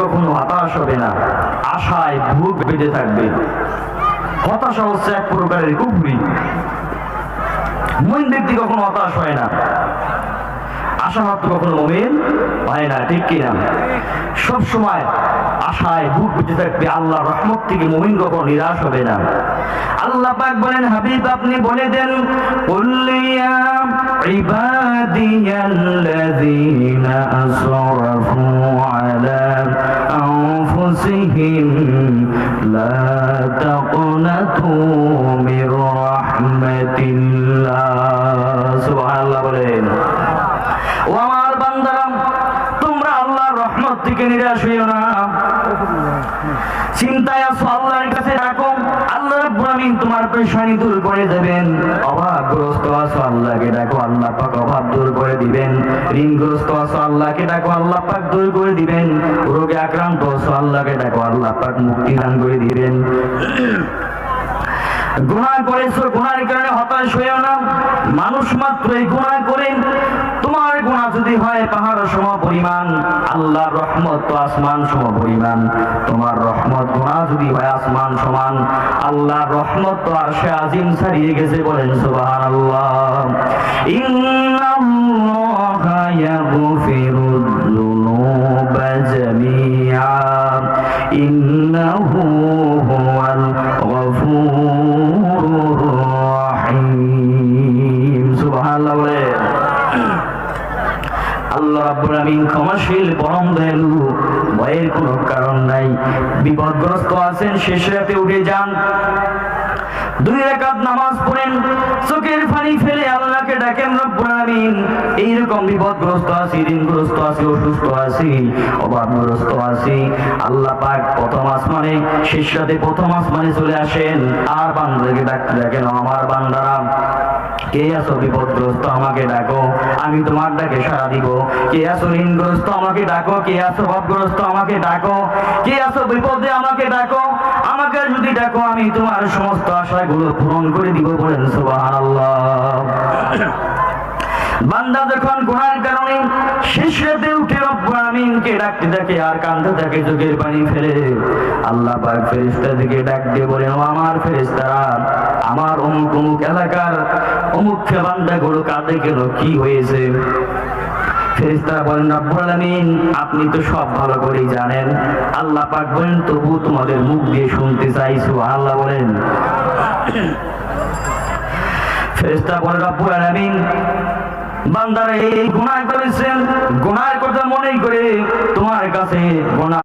কখনো হতাশ হবে না, আশায় বুক বেঁধে থাকবে। হতাশা হচ্ছে এক প্রকারের কুফরি। মুমিন ব্যক্তি কখনো হতাশ হয় না, আশাহত কখনো মুমিন হয় না, ঠিক কিনা? সব সময় আশায় বুক বেঁধে থাকবে, আল্লাহর রহমত থেকে মুমিন কখনো নিরাশ হবে না। আল্লাহ পাক বলেন, হাবিব আপনি বলে দেন, কুল ইয়া ইবাদিয়াল্লাযীনা আসরাফু আলা আনফুসিহিম লা তাকনাতু মির রাহমাতিল্লাহ। সুবহানাল্লাহ বলেন। ও আমার বান্দারা, তোমরা আল্লাহর রহমত থেকে নিরাশ হইও না। চিন্তায় আছো, আল্লাহর কাছে ডাকো, আল্লাহ রাব্বুল আমিন তোমার পেরেশানি দূর করে দেবেন। অভাবগ্রস্ত আছো, আল্লাহকে ডাকো, আল্লাহ পাক অভাব দূর করে দিবেন। ঋণগ্রস্ত আছো, আল্লাহকে ডাকো, আল্লাহ পাক দূর করে দিবেন। রোগে আক্রান্ত আছো, আল্লাহকে ডাকো, আল্লাহ পাক মুক্তি দান করে দিবেন। গুনাহ করেছো, গুনাহের কারণে হতাশ হইও না। মানুষ মাত্রই গুনাহ করে। তোমার গুনাহ যদি হয় পাহাড় সম পরিমাণ, আল্লাহর রহমত তো আসমান সম পরিমাণ। তোমার রহমত গুনাহ যদি হয় আসমান সমান, আল্লাহর রহমত তো আরশে আজিম ছাড়িয়ে গেছে। বলেন সুবহানাল্লাহ। ইন্নাল্লাহা ইয়াগফিরুয যুনুবা জামিআ ইন্নাহু হুয়াল গফুরুর রহিম। সুবহানাল্লাহ বলে। আল্লাহ রাব্বুল আমিন ক্ষমাশীল, পরম দয়ালু, ভয়ের কোনো কারণ নাই। বিপদগ্রস্ত আছেন, শেষ রাতে উঠে যান, 2 রাকাত নামাজ পড়েন, চোখের পানি ফেলে আল্লাহকে ডাকেন, রব্বুল আমিন এইরকম বিপদগ্রস্ত আছি, ঋণগ্রস্ত আছি, অসুস্থ আছি, অভাবগ্রস্ত আছি। আল্লাহ পাক প্রথম আসমানে, শেষ রাতে প্রথম আসমানে চলে আসেন, আর বান্দাকে ডাকতে ডাকেন, আমার বান্দারা কে আছো বিপদগ্রস্ত, আমাকে ডাকো, আমি তোমার ডাকে সাড়া দিব। কে আছো ঋণগ্রস্ত, আমাকে ডাকো। কে আছো অভাবগ্রস্ত, আমাকে ডাকো। কে আছো বিপদে, আমাকে ডাকো। আমাকে যদি ডাকো, আমি তোমার সমস্ত আশাগুলো পূরণ করে দিব। বলেন সুবহানাল্লাহ। বান্দা যখন গুনাহের কারণে শেষ রাতে উঠে রব্বুল আমিনকে ডাকতে থাকে আর কাঁদতে থাকে, চোখের পানি ফেলে, আল্লাহ পাক ফেরেশতাদেরকে ডাক দিয়ে বলেন, ও আমার ফেরেশতারা, আমার অমুক অমুক এলাকার অমুক বান্দাগুলো কাঁদে কেন, কি হয়েছে? ফেরেশতারা বলেন, রব্বুল আমিন আপনি তো সব ভালো করেই জানেন। আল্লাহ পাক বলেন, তবু তোমাদের মুখ দিয়ে শুনতে চাই। সুবহানাল্লাহ বলেন। ফেরেশতারা বলেন, রব্বুল আমিন বান্দারা এই গুনাহ করেছেন, গুনাহের কথা মনে করে তোমার কাছে গুনাহ